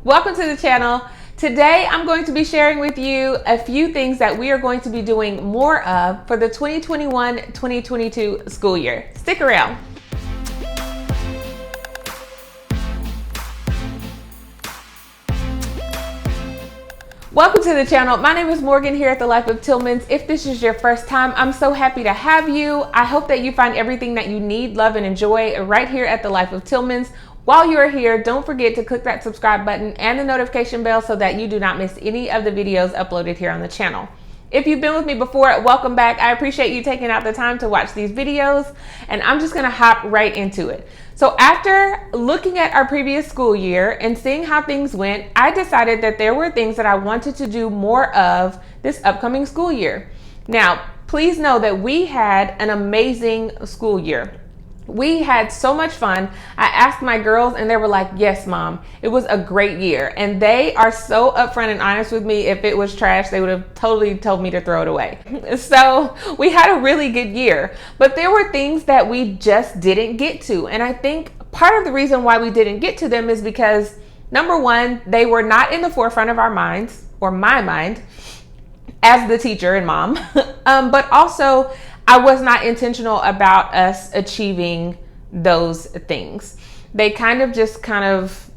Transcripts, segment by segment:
Welcome to the channel. Today I'm going to be sharing with you a few things that we are going to be doing more of for the 2021-2022 school year. Stick around. Welcome to the channel. My name is Morgan here at The Life of Tillmans. If this is your first time, I'm so happy to have you. I hope that you find everything that you need, love, and enjoy right here at The Life of Tillmans. While you are here, don't forget to click that subscribe button and the notification bell so that you do not miss any of the videos uploaded here on the channel. If you've been with me before, welcome back. I appreciate you taking out the time to watch these videos, and I'm just gonna hop right into it. So after looking at our previous school year and seeing how things went, I decided that there were things that I wanted to do more of this upcoming school year. Now, please know that we had an amazing school year. We had so much fun. I asked my girls and they were like, yes, mom, it was a great year. And they are so upfront and honest with me. If it was trash, they would have totally told me to throw it away. So we had a really good year, but there were things that we just didn't get to. And I think part of the reason why we didn't get to them is because, number one, they were not in the forefront of our minds, or my mind, as the teacher and mom, but also I was not intentional about us achieving those things. They kind of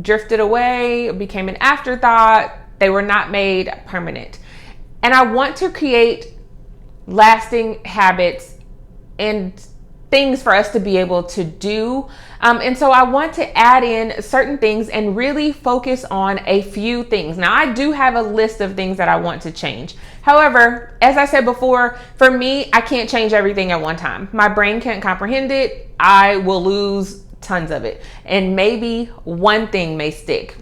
drifted away, became an afterthought. They were not made permanent. And I want to create lasting habits and things for us to be able to do. And so I want to add in certain things and really focus on a few things. Now, I do have a list of things that I want to change. However, as I said before, for me, I can't change everything at one time. My brain can't comprehend it. I will lose tons of it. And maybe one thing may stick.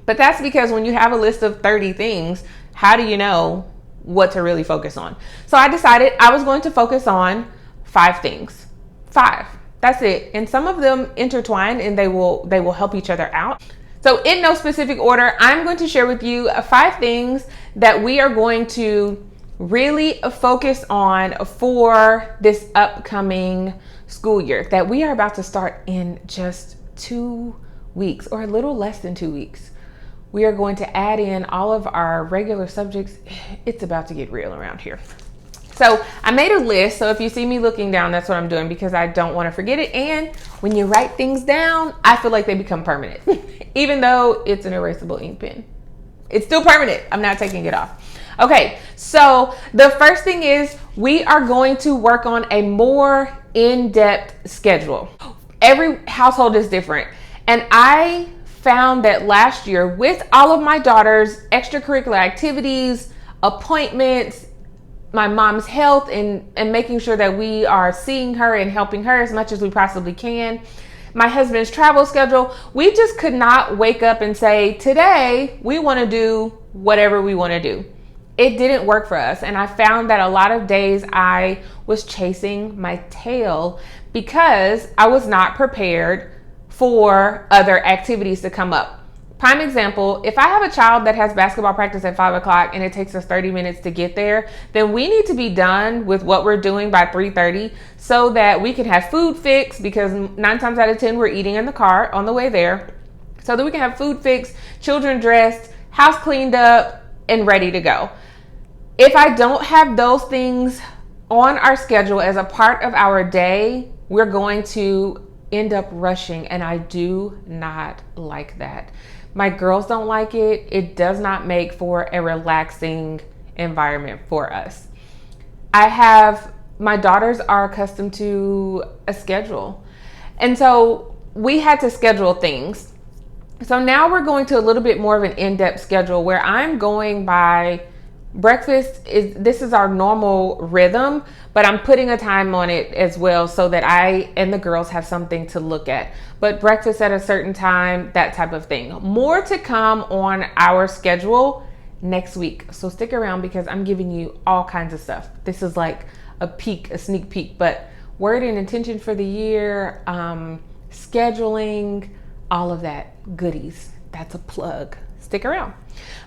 But that's because when you have a list of 30 things, how do you know what to really focus on? So I decided I was going to focus on 5 things. 5. That's it. And some of them intertwine and they will help each other out. So in no specific order, I'm going to share with you 5 things that we are going to really focus on for this upcoming school year that we are about to start in just 2 weeks, or a little less than 2 weeks. We are going to add in all of our regular subjects. It's about to get real around here. So I made a list. So if you see me looking down, that's what I'm doing because I don't want to forget it. And when you write things down, I feel like they become permanent, even though it's an erasable ink pen. It's still permanent. I'm not taking it off. Okay. So the first thing is we are going to work on a more in-depth schedule. Every household is different. And I found that last year with all of my daughter's extracurricular activities, appointments, my mom's health, and making sure that we are seeing her and helping her as much as we possibly can. My husband's travel schedule, we just could not wake up and say, today we want to do whatever we want to do. It didn't work for us. And I found that a lot of days I was chasing my tail because I was not prepared for other activities to come up. Prime example, if I have a child that has basketball practice at 5 o'clock and it takes us 30 minutes to get there, then we need to be done with what we're doing by 3:30 so that we can have food fixed, because 9 times out of 10 we're eating in the car on the way there, so that we can have food fixed, children dressed, house cleaned up, and ready to go. If I don't have those things on our schedule as a part of our day, we're going to end up rushing, and I do not like that. My girls don't like it. It does not make for a relaxing environment for us. My daughters are accustomed to a schedule. And so we had to schedule things. So now we're going to a little bit more of an in-depth schedule where I'm going by breakfast. This is our normal rhythm, but I'm putting a time on it as well so that I and the girls have something to look at. But breakfast at a certain time, that type of thing. More to come on our schedule next week. So stick around because I'm giving you all kinds of stuff. This is like a sneak peek, but word and intention for the year, scheduling, all of that goodies. That's a plug. Stick around.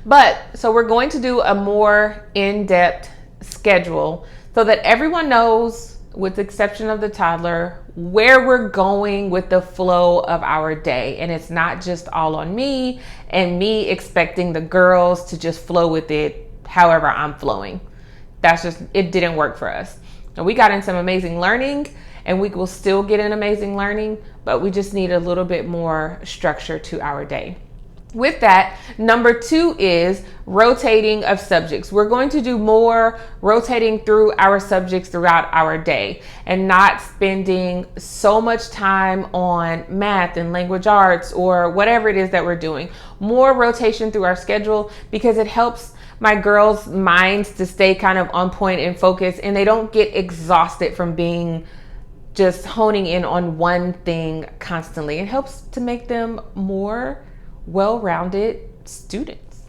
But so we're going to do a more in-depth schedule so that everyone knows with the exception of the toddler, where we're going with the flow of our day. And it's not just all on me and me expecting the girls to just flow with it however I'm flowing. It didn't work for us. And we got in some amazing learning, and we will still get in amazing learning, but we just need a little bit more structure to our day. With that, number 2 is rotating of subjects. We're going to do more rotating through our subjects throughout our day and not spending so much time on math and language arts or whatever it is that we're doing. More rotation through our schedule, because it helps my girls' minds to stay kind of on point and focused, and they don't get exhausted from being just honing in on one thing constantly. It helps to make them more well-rounded students.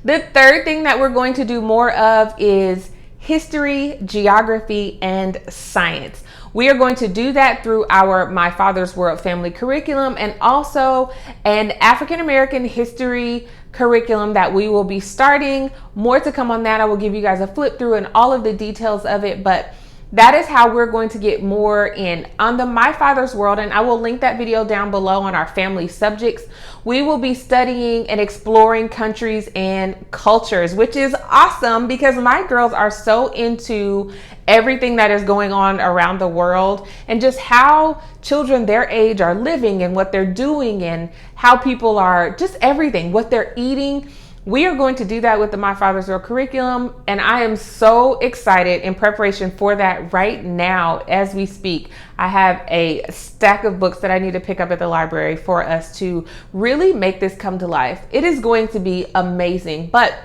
The third thing that we're going to do more of is history, geography, and science. We are going to do that through our My Father's World family curriculum, and also an African American history curriculum that we will be starting. More to come on that. I will give you guys a flip through and all of the details of it, but that is how we're going to get more in on the My Father's World, and I will link that video down below on our family subjects. We will be studying and exploring countries and cultures, which is awesome because my girls are so into everything that is going on around the world and just how children their age are living and what they're doing and how people are, just everything, what they're eating. We are going to do that with the My Father's World curriculum, and I am so excited in preparation for that right now as we speak. I have a stack of books that I need to pick up at the library for us to really make this come to life. It is going to be amazing, but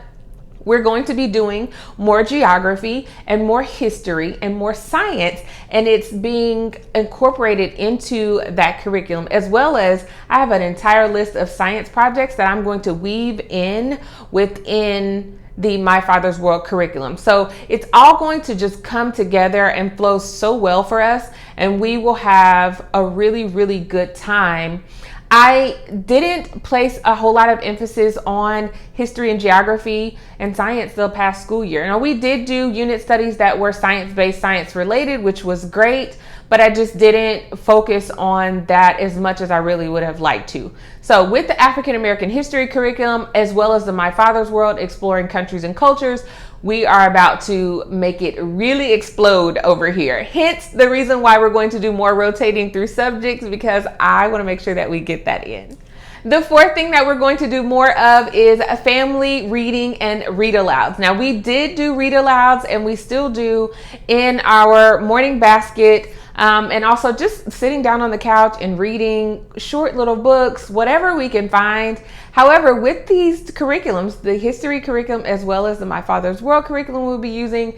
we're going to be doing more geography and more history and more science, and it's being incorporated into that curriculum, as well as I have an entire list of science projects that I'm going to weave in within the My Father's World curriculum. So it's all going to just come together and flow so well for us, and we will have a really, really good time. I didn't place a whole lot of emphasis on history and geography and science the past school year. Now, we did do unit studies that were science-based, science-related, which was great, but I just didn't focus on that as much as I really would have liked to. So with the African American history curriculum, as well as the My Father's World, exploring countries and cultures, we are about to make it really explode over here. Hence the reason why we're going to do more rotating through subjects, because I want to make sure that we get that in. The fourth thing that we're going to do more of is family reading and read alouds. Now, we did do read alouds, and we still do in our morning basket. And also just sitting down on the couch and reading short little books, whatever we can find. However, with these curriculums, the history curriculum as well as the My Father's World curriculum, we'll be using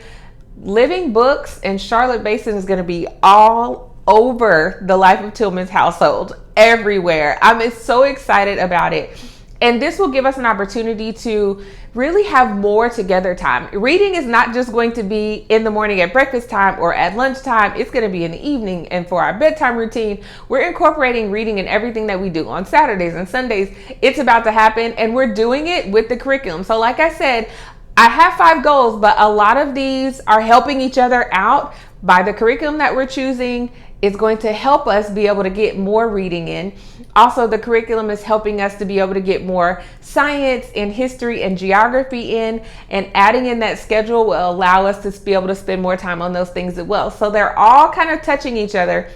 living books, and Charlotte Mason is going to be all over the Life of Tillman's household, everywhere. I'm so excited about it. And this will give us an opportunity to really have more together time. Reading is not just going to be in the morning at breakfast time or at lunchtime. It's going to be in the evening. And for our bedtime routine, we're incorporating reading in everything that we do on Saturdays and Sundays. It's about to happen, and we're doing it with the curriculum. So like I said, I have 5 goals, but a lot of these are helping each other out. By the curriculum that we're choosing, it's going to help us be able to get more reading in. Also, the curriculum is helping us to be able to get more science and history and geography in, and adding in that schedule will allow us to be able to spend more time on those things as well. So they're all kind of touching each other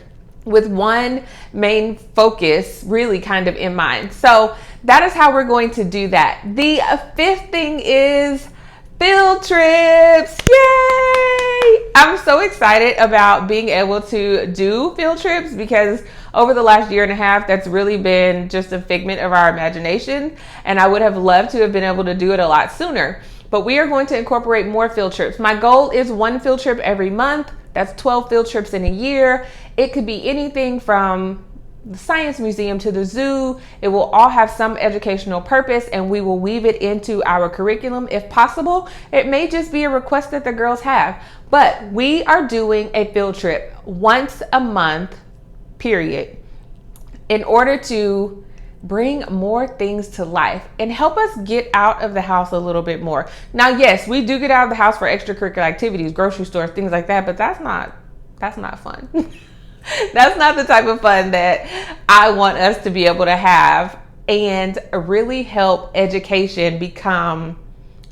with one main focus really kind of in mind. So that is how we're going to do that. The fifth thing is field trips. Yay! I'm so excited about being able to do field trips, because over the last year and a half, that's really been just a figment of our imagination. And I would have loved to have been able to do it a lot sooner. But we are going to incorporate more field trips. My goal is 1 field trip every month. That's 12 field trips in a year. It could be anything from the science museum to the zoo. It will all have some educational purpose, and we will weave it into our curriculum if possible. It may just be a request that the girls have, but we are doing a field trip once a month, period, in order to bring more things to life and help us get out of the house a little bit more. Now, yes, we do get out of the house for extracurricular activities, grocery stores, things like that, but that's not That's not fun. That's not the type of fun that I want us to be able to have and really help education become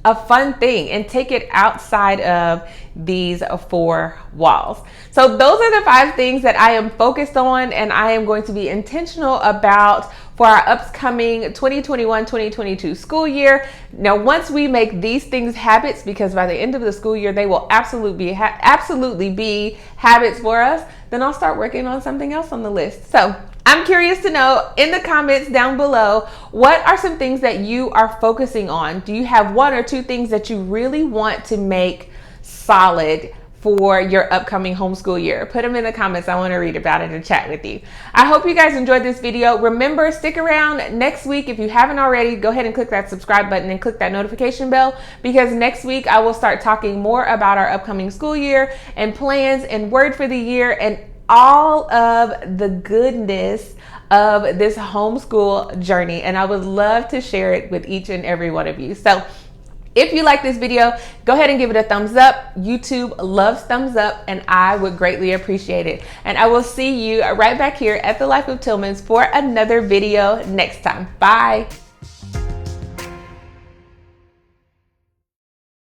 a fun thing and take it outside of these four walls. So those are the 5 things that I am focused on and I am going to be intentional about for our upcoming 2021-2022 school year. Now, once we make these things habits, because by the end of the school year, they will absolutely be habits for us, then I'll start working on something else on the list. So I'm curious to know in the comments down below, what are some things that you are focusing on? Do you have 1 or 2 things that you really want to make solid for your upcoming homeschool year? Put them in the comments. I want to read about it and chat with you. I hope you guys enjoyed this video. Remember, stick around next week. If you haven't already, go ahead and click that subscribe button and click that notification bell, because next week I will start talking more about our upcoming school year and plans and word for the year and all of the goodness of this homeschool journey. And I would love to share it with each and every one of you. So if you like this video, go ahead and give it a thumbs up. YouTube loves thumbs up and I would greatly appreciate it. And I will see you right back here at the Life of Tillmans for another video next time. Bye.